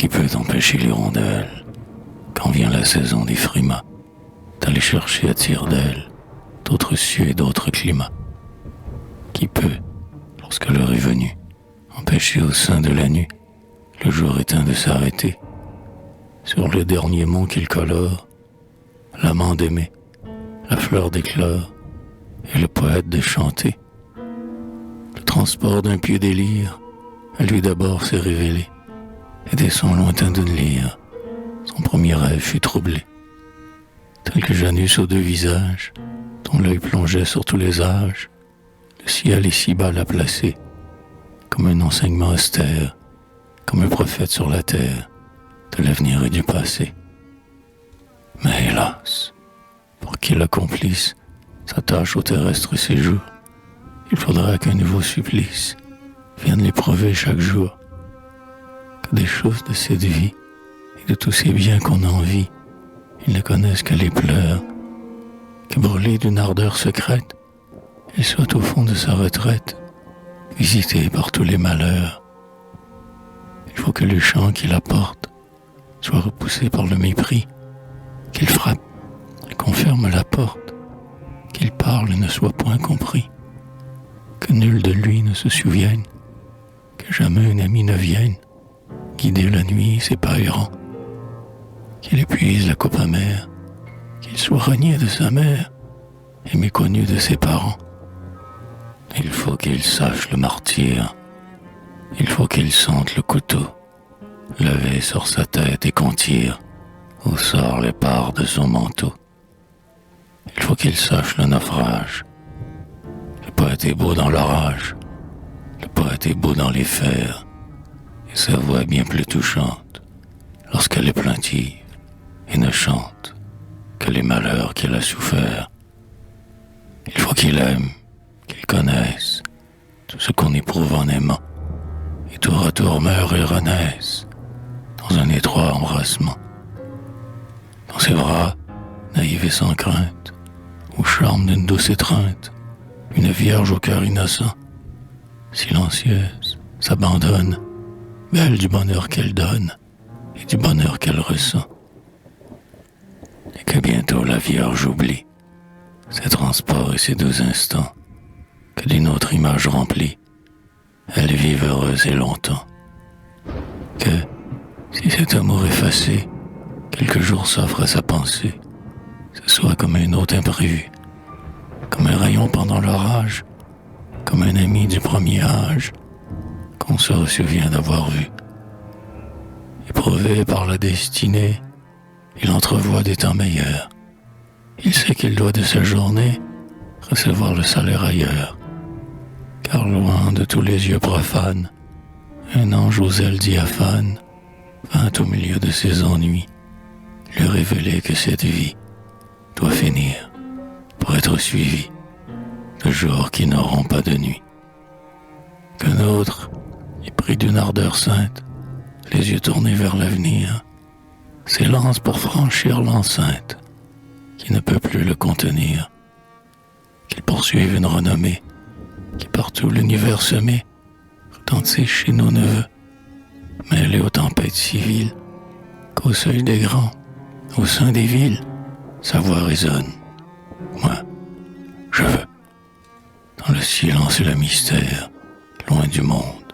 Qui peut empêcher l'hirondelle, quand vient la saison des frimas, d'aller chercher à tire-d'aile d'autres cieux et d'autres climats? Qui peut, lorsque l'heure est venue, empêcher au sein de la nuit le jour éteint de s'arrêter sur le dernier mont qu'il colore, l'amant d'aimer, la fleur d'éclore et le poète de chanter? Le transport d'un pieux délire à lui d'abord s'est révélé, et des sons lointains d'une lyre son premier rêve fut troublé. Tel que Janus aux deux visages, dont l'œil plongeait sur tous les âges, le ciel ici-bas l'a placé, comme un enseignement austère, comme un prophète sur la terre, de l'avenir et du passé. Mais hélas, pour qu'il accomplisse sa tâche au terrestre séjour, il faudra qu'un nouveau supplice vienne l'éprouver chaque jour, que des choses de cette vie et de tous ces biens qu'on envie, ils ne connaissent que les pleurs, que brûlé d'une ardeur secrète, il soit au fond de sa retraite, visité par tous les malheurs. Il faut que le chant qu'il apporte soit repoussé par le mépris, qu'il frappe et qu'on ferme la porte, qu'il parle et ne soit point compris, que nul de lui ne se souvienne, que jamais un ami ne vienne guider la nuit ses pas errants, qu'il épuise la coupe amère, qu'il soit renié de sa mère et méconnu de ses parents. Il faut qu'il sache le martyre, il faut qu'il sente le couteau levé sur sa tête et qu'on tire au sort les parts de son manteau. Il faut qu'il sache le naufrage. Le poète est beau dans l'orage, le poète est beau dans les fers, et sa voix est bien plus touchante lorsqu'elle est plaintive et ne chante que les malheurs qu'il a souffert. Il faut qu'il aime, qu'il connaisse tout ce qu'on éprouve en aimant, et tour à tour meurt et renaisse dans un étroit embrassement. Dans ses bras, naïve et sans crainte, au charme d'une douce étreinte, une vierge au cœur innocent, silencieuse, s'abandonne, belle du bonheur qu'elle donne et du bonheur qu'elle ressent. Et que bientôt la vierge oublie ses transports et ses doux instants, que d'une autre image remplie, elle vive heureuse et longtemps. Que, si cet amour effacé, quelques jours s'offre à sa pensée, ce soit comme un hôte imprévu, comme un rayon pendant l'orage, comme un ami du premier âge, qu'on se souvient d'avoir vu. Éprouvé par la destinée, il entrevoit des temps meilleurs. Il sait qu'il doit de sa journée recevoir le salaire ailleurs. Car loin de tous les yeux profanes, un ange aux ailes diaphanes vint au milieu de ses ennuis lui révéler que cette vie doit finir pour être suivie de jours qui n'auront pas de nuit. Qu'un autre, épris d'une ardeur sainte, les yeux tournés vers l'avenir, s'élance pour franchir l'enceinte qui ne peut plus le contenir, qu'il poursuive une renommée qui partout l'univers semé retentit chez nos neveux, mêlé aux tempêtes civiles, qu'au seuil des grands, au sein des villes, sa voix résonne. Moi, je veux, dans le silence et le mystère, loin du monde,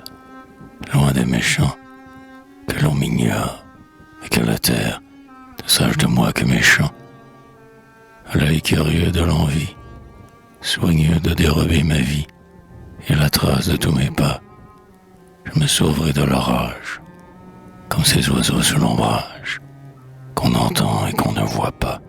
loin des méchants, que l'on m'ignore et que la terre ne sache de moi que mes chants. À l'œil curieux de l'envie, soigneux de dérober ma vie et la trace de tous mes pas, je me sauverai de l'orage, comme ces oiseaux sous l'ombrage, qu'on entend et qu'on ne voit pas.